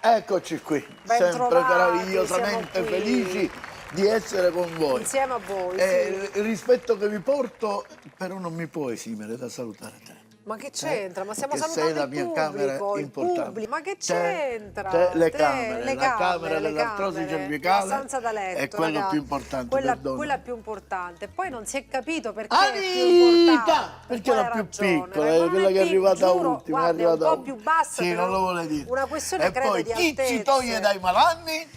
Eccoci qui, Ben sempre trovati, meravigliosamente siamo qui. felici di essere con voi. Insieme a voi, Il rispetto che vi porto, però non mi può esimere da salutare te. Ma che c'entra? Ma stiamo Perché salutando sei la il mia camera pubblico, il importante. pubblico. Ma che Te- c'entra? le camere, la camera le dell'artrosi camere, cervicale la stanza da letto, è quello ragazzi. più importante, Quella perdonami. più importante. Poi non si è capito perché è più Anita! importante. Perché Quale la più ragione? piccola, Ma è non quella che è arrivata giuro, ultima, guarda, è arrivata un po' più bassa. Sì, per non lo vuole dire. Una questione, E credo, poi di chi altezze. ci toglie dai malanni?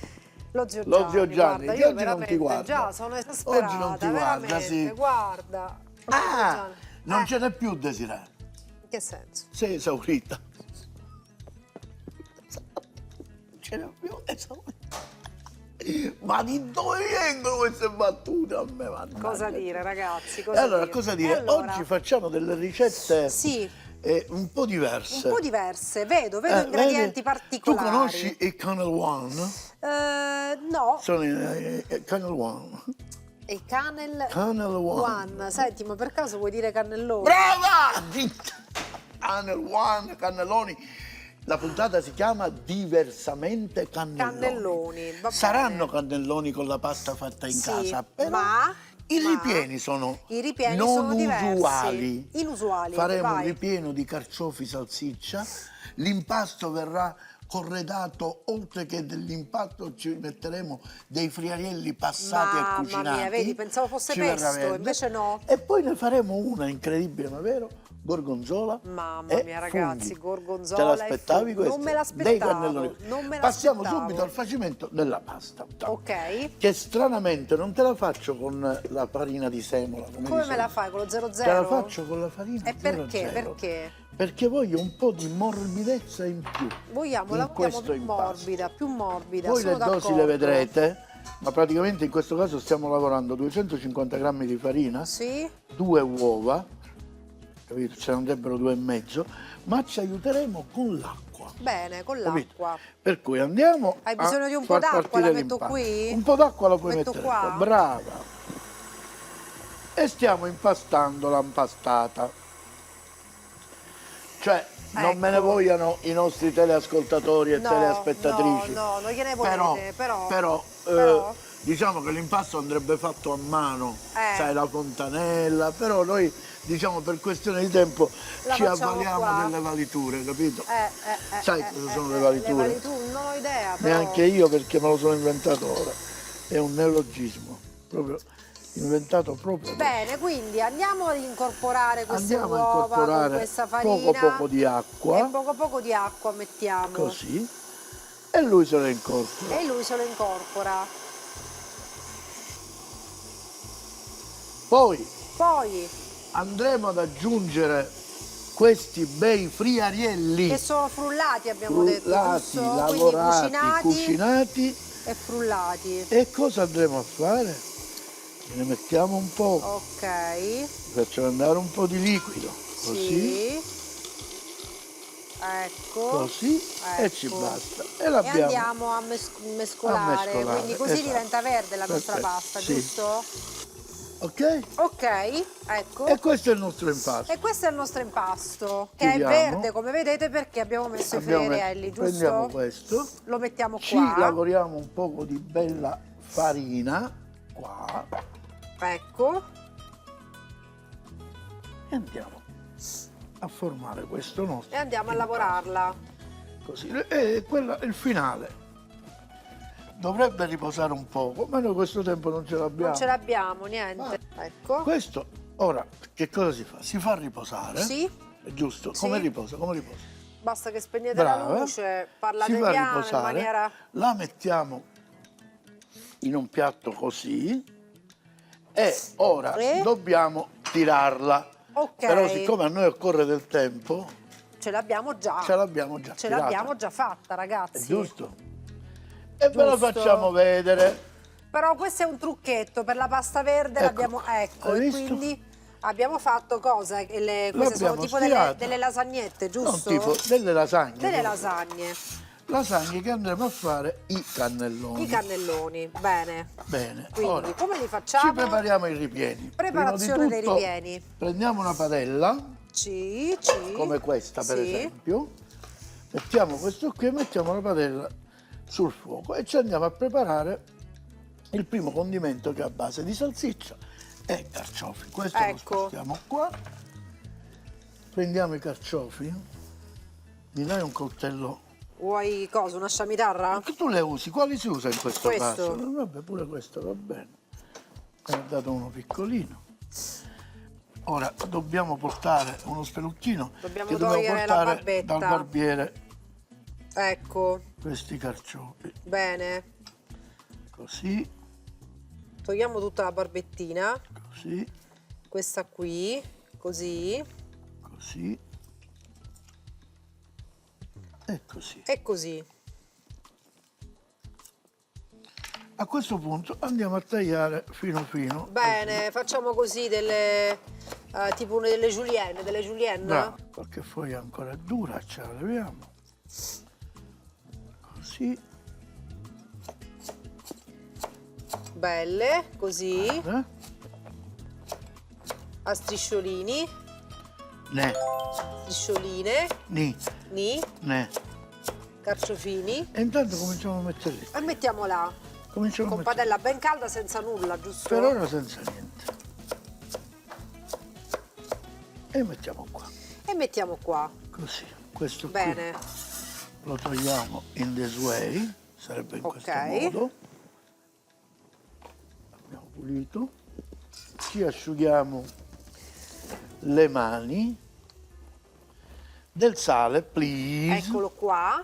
Lo zio Lo zio Gianni, guarda, che io oggi non ti veramente guarda. già sono esasperata, Oggi non ti guarda, veramente, sì. guarda. Ah, non Eh, ce n'è più Desiree. in che senso? Sei esaurita. Non ce n'è più esaurita. Ma di dove vengono queste battute a me? Mannaggia. Cosa dire, ragazzi? E allora, cosa dire? E allora? Oggi facciamo delle ricette Sì, un po' diverse. un po' diverse, vedo Vedi? ingredienti particolari. Tu conosci i Canal One? No, Sono Canal One. il Canel Canal One. One. Senti, ma per caso vuoi dire cannellone? Brava! Canal One, cannelloni. La puntata si chiama Diversamente Cannelloni. Cannelloni, va Saranno bene. cannelloni con la pasta fatta in Sì, casa, però ma i ripieni sono i ripieni non sono diversi. usuali. Inusuali, Faremo un vai. ripieno di carciofi salsiccia, l'impasto verrà corredato, oltre che dell'impasto ci metteremo dei friarielli passati Mamma e cucinati. mia, vedi, pensavo fosse Ci verrà pesto, verde. invece no. E poi ne faremo una incredibile, ma vero? Gorgonzola. Mamma e mia, ragazzi, funghi. gorgonzola Te e l'aspettavi funghi. questo? Non me l'aspettavo, Dei cannelloni. non me Passiamo l'aspettavo. subito al facimento della pasta. Ok. Che stranamente non te la faccio con la farina di semola. Come Come di me la solito. fai con lo 00? Te la faccio con la farina E perché? 00. Perché? Perché voglio un po' di morbidezza in più. Vogliamo, la in vogliamo questo più impasto. morbida, più morbida. Voi sono le dosi d'accordo. le vedrete, ma praticamente in questo caso stiamo lavorando 250 grammi di farina, Sì? 2 uova, capito? Ce ne andrebbero 2 e mezzo, ma ci aiuteremo con l'acqua. Bene, con Capito? l'acqua. Per cui andiamo Hai bisogno a di un po' far d'acqua? partire La metto l'impasto. qui? Un po' d'acqua la puoi Metto mettere qua? qua. Brava. E stiamo impastando l'impastata. Cioè, non me ne Ecco. vogliano i nostri teleascoltatori e No, telespettatrici. no, non gliene volete, però. Diciamo che l'impasto andrebbe fatto a mano, Eh. sai, la fontanella, però noi, diciamo, per questione di tempo La ci facciamo avvaliamo qua. delle valiture, capito? Sai Sai cosa sono le valiture? Le valiture, non ho idea, però. Neanche io, perché me lo sono inventato ora. È un neologismo, proprio inventato proprio adesso. Bene, quindi andiamo ad incorporare queste Andiamo a uova con incorporare questa farina. poco di acqua. E poco di acqua mettiamo. Così, e lui se lo incorpora. E lui se lo incorpora. Poi Poi, andremo ad aggiungere questi bei friarielli che sono frullati, abbiamo detto, frullati, giusto? lavorati, Quindi cucinati. e frullati. E cosa andremo a fare? Ne mettiamo un po', Ok. facciamo andare un po' di liquido, così, Sì. Ecco. così, e Ecco. ci basta. E E l'abbiamo. andiamo a mescolare, quindi così esatto. diventa verde la nostra Perfetto, pasta, sì. giusto? Ok? Ok, ecco. E questo è il nostro impasto. E questo è il nostro impasto, che Chiudiamo. è verde, come vedete, perché abbiamo messo i friarielli, Prendiamo giusto? questo, Lo mettiamo ci qua. lavoriamo un poco di bella farina, qua, Ecco. e andiamo a formare questo nostro E andiamo a impasto. lavorarla. Così, e quello è il finale. Dovrebbe riposare un poco, ma noi questo tempo non ce l'abbiamo. Non ce l'abbiamo, niente. Ecco. Questo, ora, che cosa si fa? Si fa riposare. Sì. È giusto? Sì. Come riposa? Come riposa? Basta che spegnete Brava. la luce, parlate Si fa piano, in riposare, maniera... la mettiamo in un piatto così e ora E? dobbiamo tirarla. Ok. Però siccome a noi occorre del tempo, Ce l'abbiamo già. ce l'abbiamo già Ce tirata. l'abbiamo già fatta, È ragazzi. giusto? E ve la Giusto. facciamo vedere. Però questo è un trucchetto, per la pasta verde Ecco, l'abbiamo, ecco, hai e visto? quindi abbiamo fatto cosa? Queste sono L'abbiamo tipo stirata. delle lasagnette, giusto? Non tipo delle lasagne. Delle proprio. lasagne, Lasagne che andremo a fare i cannelloni. i cannelloni, bene. Bene, Quindi ora come li facciamo? ci prepariamo i ripieni. Preparazione Prima di dei tutto, ripieni. Prendiamo una padella, Sì. come questa per Sì. esempio, Mettiamo questo qui e mettiamo la padella sul fuoco e ci andiamo a preparare il primo condimento che è a base di salsiccia e carciofi. Questo lo Ecco. spostiamo qua. Prendiamo i carciofi. Mi dai un coltello? Vuoi cosa? Una sciamitarra? Che tu le usi? Quali si usa in questo Questo. caso? Vabbè, pure questo va bene. Ne ho dato uno piccolino. Ora dobbiamo portare uno spelucchino Dobbiamo che dobbiamo togliere la portare barbetta. dal barbiere Ecco, questi carciofi. bene. Così, Togliamo tutta la barbettina. così, Questa qui, così così e così. e così. A questo punto andiamo a tagliare fino fino. Bene, facciamo così delle tipo delle julienne, Bravo, qualche foglia ancora dura, ce la leviamo. Così, belle, così, eh? a strisciolini, Ne, striscioline, ni, ni, ne. carciofini. E intanto cominciamo a mettere lì. E mettiamo là, Cominciamo con a mettere. padella ben calda senza nulla, giusto? Per ora senza niente. E mettiamo qua, E mettiamo qua. così. Questo Bene, qui lo togliamo in this way, sarebbe in questo Ok. modo. Abbiamo pulito. Ci asciughiamo le mani. Del sale, please. eccolo qua.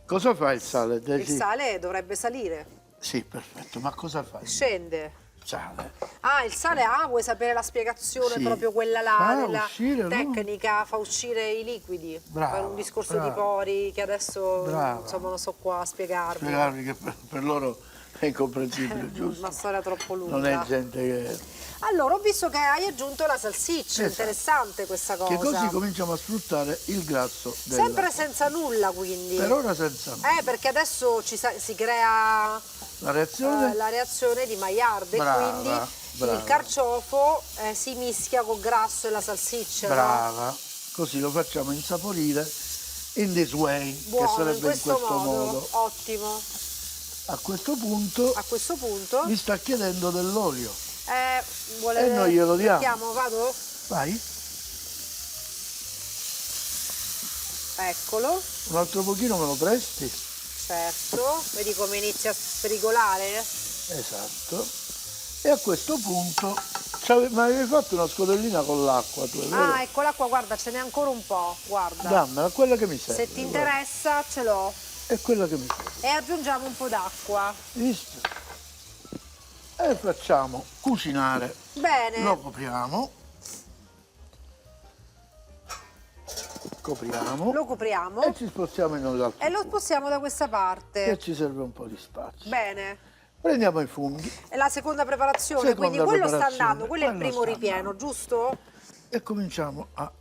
Cosa fa il sale? Il Desi? sale dovrebbe salire. Sì, perfetto. Ma cosa fa il Scende. sale? Ah, il sale, vuoi sapere la spiegazione Sì. proprio quella là, Fa della uscire, no? tecnica, fa uscire i liquidi. Brava, per un discorso brava. di pori che adesso Brava. insomma non so qua a spiegarvi. Spiegarvi che per loro è incomprensibile, giusto? Una storia troppo lunga. Non è gente che... Allora, ho visto che hai aggiunto la salsiccia, Esatto. interessante questa cosa. Che così cominciamo a sfruttare il grasso della... Sempre senza nulla, quindi. Per ora senza nulla. Perché adesso si crea La reazione? la reazione di Maillard e Brava, quindi brava. il carciofo si mischia col grasso e la salsiccia. no? Brava. Così lo facciamo insaporire in this way, Buono, che sarebbe in questo modo. Ottimo. A questo punto A questo punto mi sta chiedendo dell'olio. vuole... E noi glielo diamo. Mettiamo, vado? Vai, Eccolo, un altro pochino me lo presti? certo. Vedi come inizia a sprigolare? Esatto. E a questo punto mi avevi fatto una scodellina con l'acqua, tu, è vero? Ah, eccola qua, guarda, ce n'è ancora un po', guarda. Dammela, quella che mi serve. Se ti interessa, ce l'ho. È quella che mi serve. E aggiungiamo un po' d'acqua. Visto? E facciamo cucinare. Bene. Lo copriamo. Copriamo. Lo copriamo E ci spostiamo in un altro e lo punto, spostiamo da questa parte. che ci serve un po' di spazio. Bene. Prendiamo i funghi È la seconda preparazione, Seconda quindi quello sta preparazione, andando, quello è il quello primo sta ripieno, andando. giusto? e cominciamo a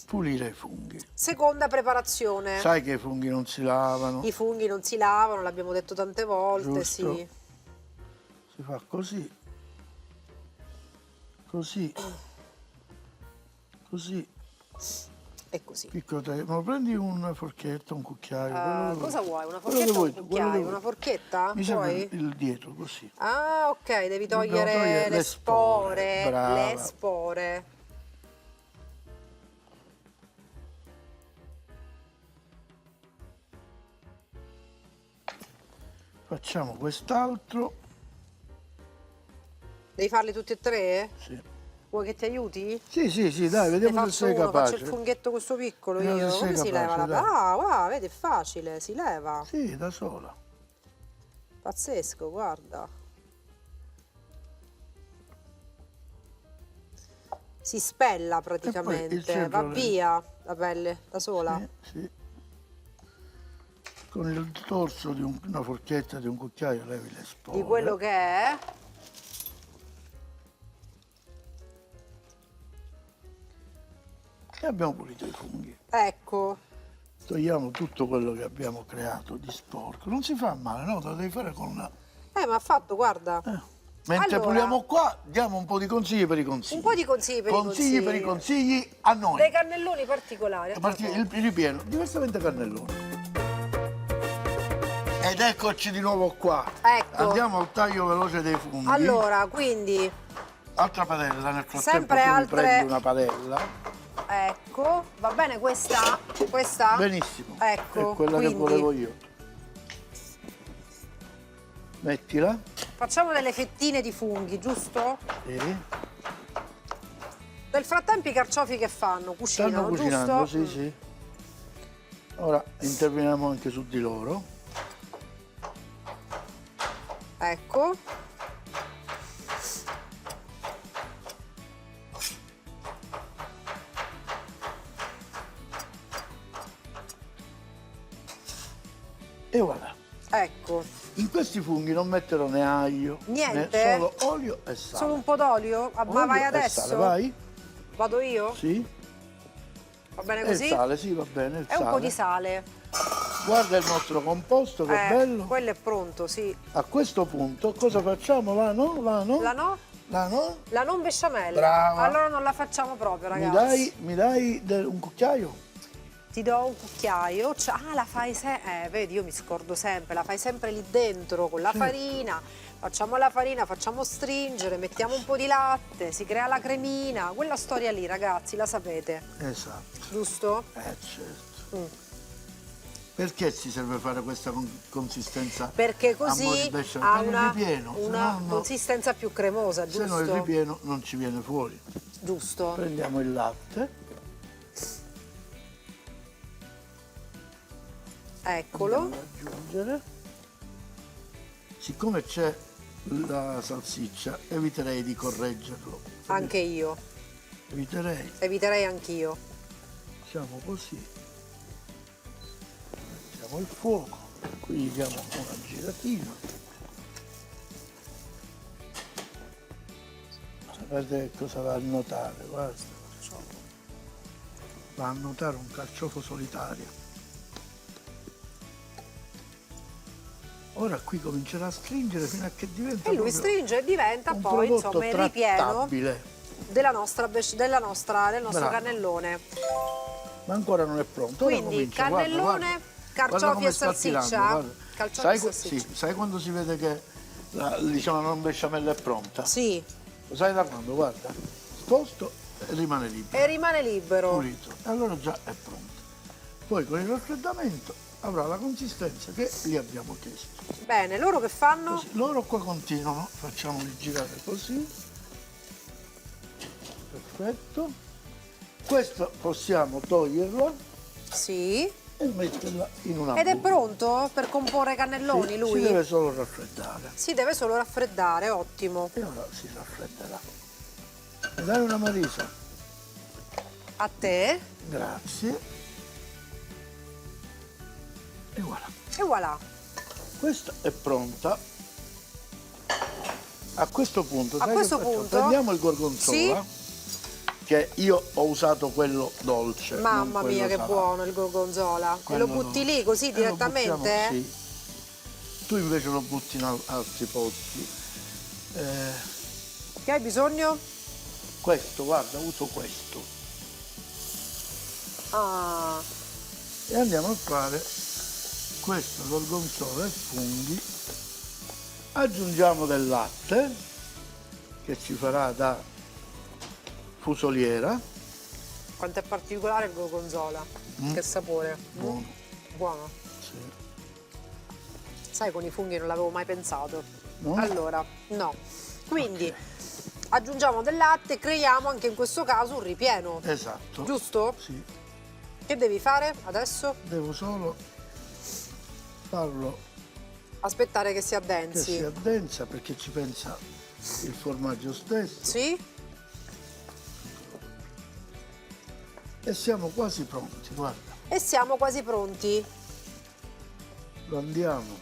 pulire i funghi. Seconda preparazione. Sai che i funghi non si lavano. I funghi non si lavano, l'abbiamo detto tante volte, Giusto. sì. Si fa così, così, così. E così. Piccolo taglio. Ma prendi una forchetta, un cucchiaio. quello- Cosa vuoi? Una quello che forchetta o vuoi un tu, quello che cucchiaio? vuoi. Una forchetta? Mi serve Vuoi? il dietro, così. Ah, ok, devi togliere togliere le le spore, spore. brava. Le spore. Facciamo quest'altro. Devi farli tutti e tre? Sì. Vuoi che ti aiuti? Sì, sì, sì, dai, Ne vediamo se faccio sei uno, faccio capace. il funghetto questo piccolo Vediamo io. se sei Come si leva capace, la dai. Ah, guarda, vedi, è facile, si leva. Sì, da sola. Pazzesco, guarda. Si spella praticamente, centro va le- via la pelle da sola. Sì, sì. Con il dorso di una forchetta, di un cucchiaio, levi le spore. Di quello che è. E abbiamo pulito i funghi. Ecco, Togliamo tutto quello che abbiamo creato di sporco. Non si fa male, no? Lo devi fare con una... ma ha fatto, guarda. Mentre Allora, puliamo qua, diamo un po' di consigli per i consigli. un po' di consigli per i Consigli per i consigli a noi. Dei cannelloni particolari. A partire il ripieno, diversamente cannelloni. Ed eccoci di nuovo qua. Ecco. Andiamo al taglio veloce dei funghi. Allora, quindi, Altra padella, nel frattempo sempre tu mi altre- prendi una padella. ecco, va bene questa? Questa? Benissimo. Ecco, È quella quindi che volevo io. Mettila. facciamo delle fettine di funghi, giusto? Sì. Nel frattempo i carciofi che fanno? Stanno Cucinano, cucinando, giusto? sì, sì. Ora interveniamo anche su di loro. Ecco. E voilà. Ecco. In questi funghi non metterò né aglio, Niente? né solo olio e sale. Solo un po' d'olio? Ah, ma Olio vai e adesso? sale, vai? Vado io? Sì. Va bene E il così? sale, sì, va bene, il E un sale. po' di sale. Guarda il nostro composto, che bello. Quello è pronto, sì. A questo punto cosa facciamo? La no? La no? La no? La non besciamella. Brava. Allora non la facciamo proprio, ragazzi. Mi dai un cucchiaio? Ti do un cucchiaio. Ah, la fai sempre. Vedi, io mi scordo sempre. La fai sempre lì dentro con la farina. Facciamo la farina, facciamo stringere, mettiamo un po' di latte, si crea la cremina. Quella storia lì, ragazzi, la sapete. Esatto. Giusto? Certo. Perché si serve fare questa consistenza? Perché a mo' così di besciamella? ha Per il una ripieno, consistenza più cremosa, se no il giusto? ripieno non ci viene fuori. Giusto. Prendiamo il latte, Eccolo. andiamo ad aggiungere. Siccome c'è la salsiccia, eviterei di correggerlo. Anche io. Eviterei. Anch'io. Facciamo così. Mettiamo il fuoco, qui gli diamo una giratina. Sapete cosa va a notare? Guarda. Va a notare un carciofo solitario. Ora qui comincerà a stringere fino a che diventa E lui proprio stringe e diventa un poi prodotto insomma il ripieno trattabile. del nostro Bravo. cannellone. Ma ancora non è pronto. Ora Quindi comincia, cannellone, guarda carciofi come e sta salsiccia. tirando, guarda. Carciofi Sai, e salsiccia. sì, sai quando si vede che diciamo, la non besciamella è pronta? Sì, Lo sai da quando? Guarda, sposto e rimane libero. e rimane libero. Pulito. E allora già è pronto. Poi con il raffreddamento avrà la consistenza che gli abbiamo chiesto. Bene, loro che fanno? Così, loro qua continuano, facciamoli girare così. Perfetto. Questo possiamo toglierlo Sì. e metterla in una Ed è buca. pronto per comporre cannelloni Sì, lui? si deve solo raffreddare. Si deve solo raffreddare, ottimo. E ora si raffredderà. Mi dai una Marisa? A te. Grazie. E voilà. E voilà. Questa è pronta. A questo punto, A sai questo che facciamo? punto? Prendiamo il gorgonzola, che io ho usato quello dolce. Mamma non mia, quello che salato. buono il gorgonzola. E Quello lo butti dolce. lì così Lo direttamente? buttiamo, sì. Tu invece lo butti in altri posti. Che hai bisogno? Questo, guarda, uso questo. Ah, E andiamo a fare questo gorgonzola e funghi. Aggiungiamo del latte che ci farà da fusoliera. quanto è particolare il gorgonzola. Che sapore. Buono. Buono. Sì. Sai, con i funghi non l'avevo mai pensato. No? Allora, no. Quindi aggiungiamo del latte, creiamo anche in questo caso un ripieno. Esatto. Giusto? Sì. Che devi fare adesso? Devo solo farlo Aspettare che si che addensi. si addensa perché ci pensa il formaggio stesso. Sì? E siamo quasi pronti, guarda. E siamo quasi pronti. Lo andiamo.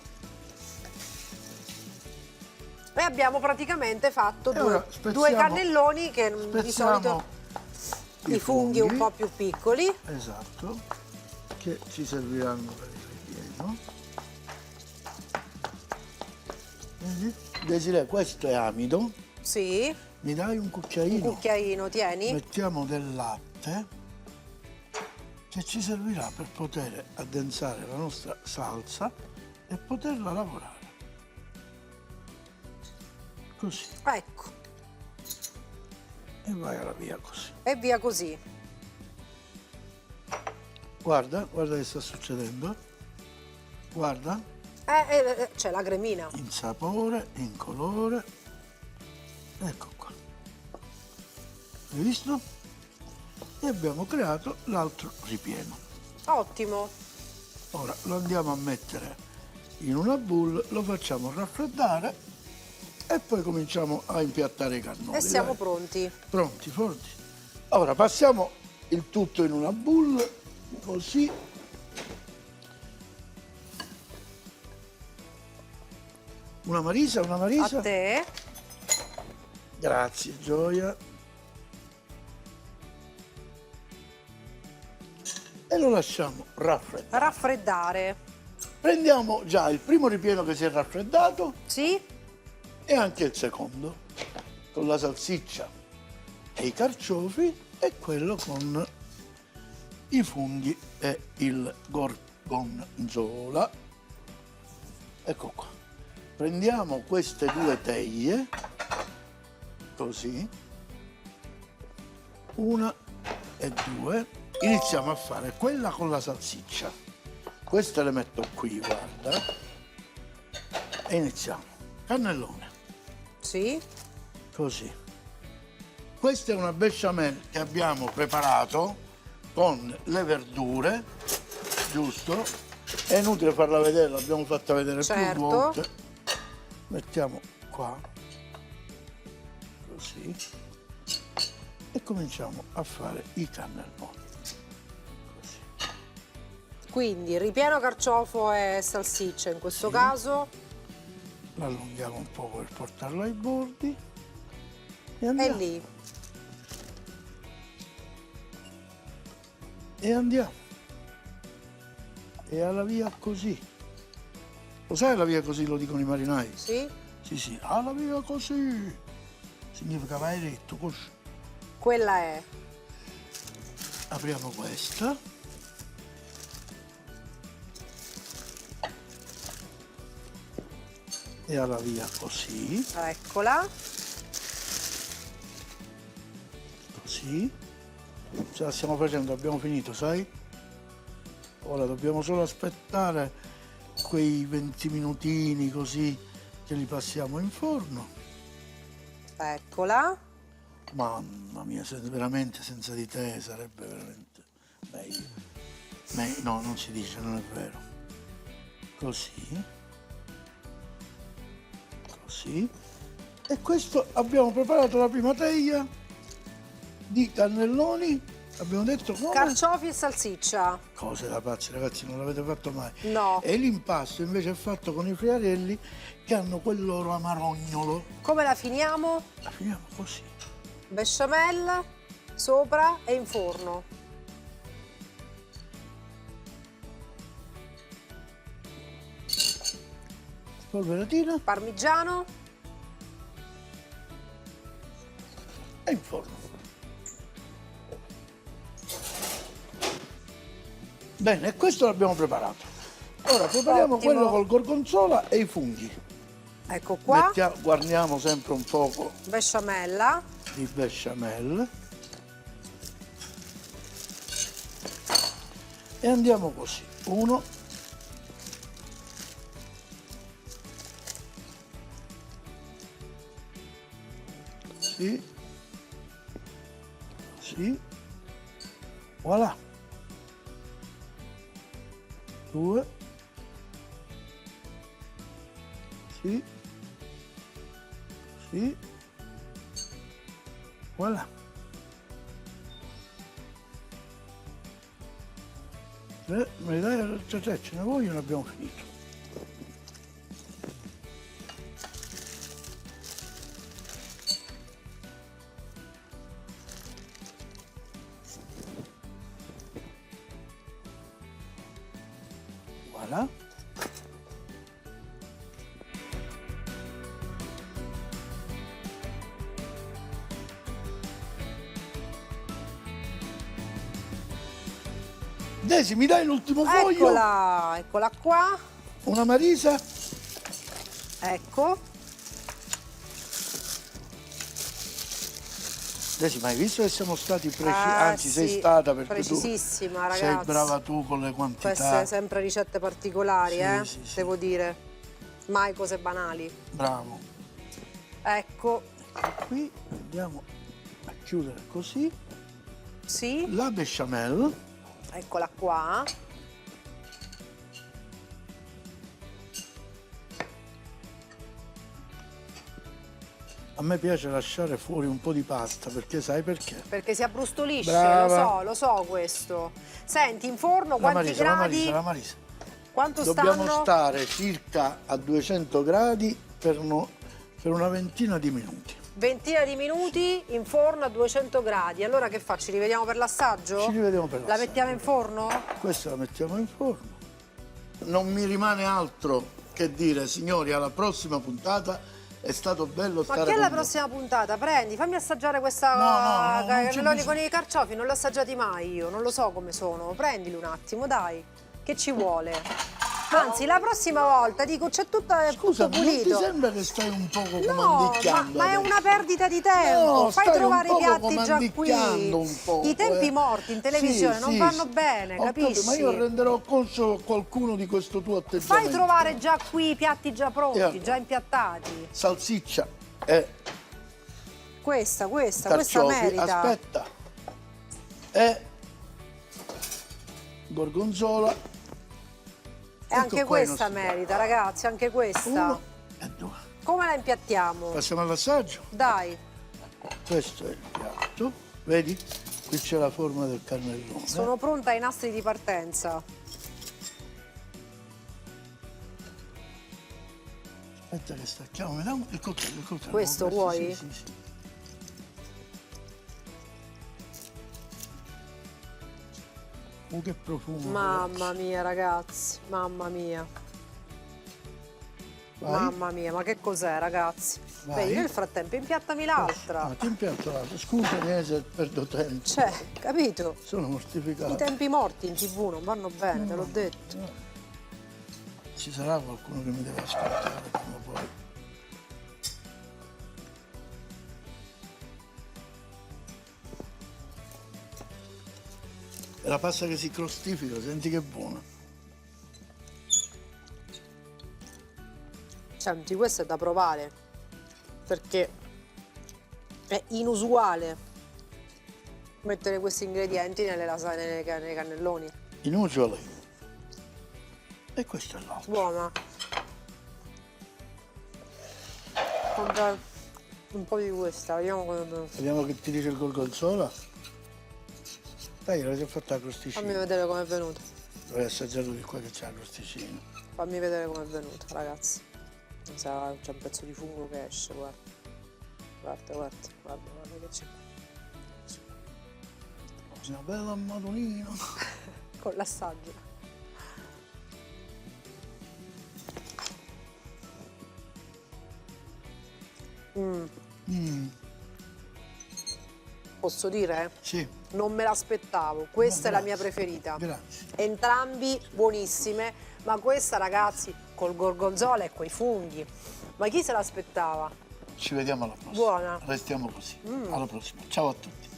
E abbiamo praticamente fatto E ora due cannelloni che di solito i i funghi un po' più piccoli. Esatto, che ci serviranno per il ripieno. Vedi? Desiree, questo è amido. Sì, Mi dai un cucchiaino? un cucchiaino, tieni. Mettiamo del latte che ci servirà per poter addensare la nostra salsa e poterla lavorare. Così. Ecco, E vai alla via così. e via così. Guarda, guarda che sta succedendo. Guarda, C'è la cremina. in sapore, in colore. Ecco qua. Hai visto? E abbiamo creato l'altro ripieno. Ottimo. Ora lo andiamo a mettere in una bowl, lo facciamo raffreddare e poi cominciamo a impiattare i cannoli. E siamo dai. pronti. Pronti, forti. Ora passiamo il tutto in una bowl, così. Una Marisa, una Marisa. A te. Grazie, Gioia. E lo lasciamo raffreddare. Raffreddare. Prendiamo già il primo ripieno che si è raffreddato Sì? e anche il secondo, con la salsiccia e i carciofi e quello con i funghi e il gorgonzola. Ecco qua. Prendiamo queste due teglie, così, una e due. Iniziamo a fare quella con la salsiccia. Queste le metto qui, guarda. E iniziamo. Cannellone, Sì? così. Questa è una bechamel che abbiamo preparato con le verdure, giusto? È inutile farla vedere, l'abbiamo fatta vedere Certo. più volte. Mettiamo qua, così. E cominciamo a fare i cannelloni. Quindi ripieno carciofo e salsiccia in questo caso. L'allunghiamo un po' per portarlo ai bordi. E E andiamo. lì. E andiamo. E alla via così. Lo sai alla via così lo dicono i marinai? Sì? Sì, sì, alla via così. Significa vai retto, così. Quella è. Apriamo questa. E alla via così, Eccola. così. Ce la stiamo facendo, abbiamo finito, sai? Ora dobbiamo solo aspettare quei 20 minutini così che li passiamo in forno. Eccola. Mamma mia, veramente senza di te sarebbe veramente meglio. No, non si dice, non è vero. Così. Così. E questo abbiamo preparato la prima teglia di cannelloni. Abbiamo detto come? Carciofi e salsiccia. Cose da pazzi, ragazzi, non l'avete fatto mai. No. E l'impasto invece è fatto con i friarelli che hanno quel loro amarognolo. Come la finiamo? La finiamo così. Besciamella sopra e in forno. Polveratina Parmigiano. e in forno. Bene, e questo l'abbiamo preparato. Ora prepariamo Ottimo. quello col gorgonzola e i funghi. Ecco qua. Guarniamo sempre un poco Besciamella. di besciamella. E andiamo così. Uno. Così. Così. Voilà. Due. Sì. Sì. Voilà. Me li dai, cioè, ce ne vogliono, abbiamo finito. Voilà. Desi, mi dai l'ultimo foglio? Eccola, eccola qua. Una marisa? Ecco. Desi, ma hai visto che siamo stati precisi? Anzi, sei Sì, stata perché precisissima, tu sei ragazzi. brava tu con le quantità. Queste sempre ricette particolari, Sì, sì, sì. devo dire. Mai cose banali. Bravo. Ecco, Qui andiamo a chiudere così. sì, La bechamel. eccola qua. A me piace lasciare fuori un po' di pasta perché sai perché? Perché si abbrustolisce, Brava. lo so questo. Senti, in forno La quanti Marisa, la gradi? Marisa, la Marisa. Quanto Dobbiamo stanno? stare circa a 200 gradi per una ventina di minuti. Ventina di minuti in forno a 200 gradi. Allora che faccio? Ci rivediamo per l'assaggio? Ci rivediamo per La l'assaggio. mettiamo in forno? Questa la mettiamo in forno. Non mi rimane altro che dire, signori, alla prossima puntata. È stato bello Ma stare che è con la voi. prossima puntata? Prendi, fammi assaggiare questa No, non c'è cannelloni bisogno. con i carciofi, non li ho assaggiati mai io, non lo so come sono. Prendili un attimo, dai. Che ci vuole? Anzi, la prossima volta dico c'è tutto Scusami, non ti pulito. sembra che stai un poco No, comandicchiando? ma è adesso? una perdita di tempo. No, Fai stai trovare un i poco piatti già qui. comandicchiando un poco, I tempi morti in televisione Sì, non sì, vanno sì. bene, Ho capito, capisci? ma io renderò conto a qualcuno di questo tuo atteggiamento. Fai trovare già qui i piatti già pronti, allora? già impiattati. Salsiccia e Questa carciofi, merita. aspetta, e gorgonzola. E anche Ecco qua i questa nostri merita, ragazzi, anche questa. 1 e 2. Come la impiattiamo? Passiamo all'assaggio. Dai, Questo è il piatto, vedi? Qui c'è la forma del cannellone. sono pronta ai nastri di partenza. Aspetta che stacchiamo, vediamo il coltello, il coltello. Questo vuoi? Sì, sì, sì. Che profumo. Mamma mia, ragazzi, mamma mia. Vai. Mamma mia, ma che cos'è, ragazzi? Vai. Vedi, nel frattempo impiattami l'altra. Ah, ti impianto l'altro. Scusami se perdo tempo. Cioè, capito? Sono mortificato. I tempi morti in TV non vanno bene, te l'ho detto. No. Ci sarà qualcuno che mi deve ascoltare prima o poi. È la pasta che si crostifica, senti che buona. Senti, questo è da provare, perché è inusuale mettere questi ingredienti nelle lasagne, nei cannelloni. Inusuale. E questo è l'altro. Buona. Compra un po' di questa, vediamo come è venuta. Vediamo che ti dice il gorgonzola. Dai, l'hai già fatta la crosticina. Fammi vedere com'è venuta. Dovrei assaggiare di qua che c'è la crosticina. Fammi vedere com'è venuta, ragazzi. C'è un pezzo di fungo che esce, guarda. Guarda che c'è. Una bella madonnina. Con l'assaggio. Posso dire? Sì, Non me l'aspettavo, questa è la mia grazie. preferita. Grazie. Entrambi buonissime, ma questa, ragazzi, col gorgonzola e coi funghi. Ma chi se l'aspettava? Ci vediamo alla prossima. Buona. Restiamo così. Alla prossima. Ciao a tutti.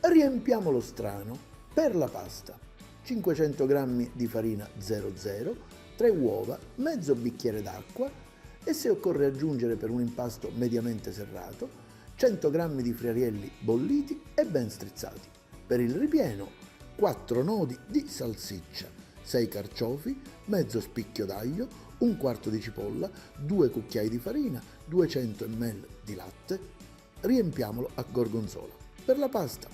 Riempiamo lo strano per la pasta. 500 g di farina 00, 3 uova, mezzo bicchiere d'acqua e se occorre aggiungere per un impasto mediamente serrato 100 g di friarielli bolliti e ben strizzati. Per il ripieno 4 nodi di salsiccia, 6 carciofi, mezzo spicchio d'aglio, un quarto di cipolla, 2 cucchiai di farina, 200 ml di latte. Riempiamolo a gorgonzola. Per la pasta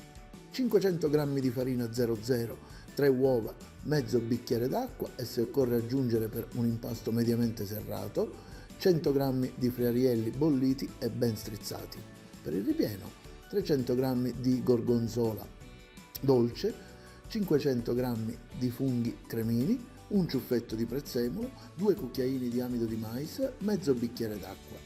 500 g di farina 00, 3 uova, mezzo bicchiere d'acqua e se occorre aggiungere per un impasto mediamente serrato 100 g di friarielli bolliti e ben strizzati. Per il ripieno 300 g di gorgonzola dolce, 500 g di funghi cremini, un ciuffetto di prezzemolo, 2 cucchiaini di amido di mais, mezzo bicchiere d'acqua.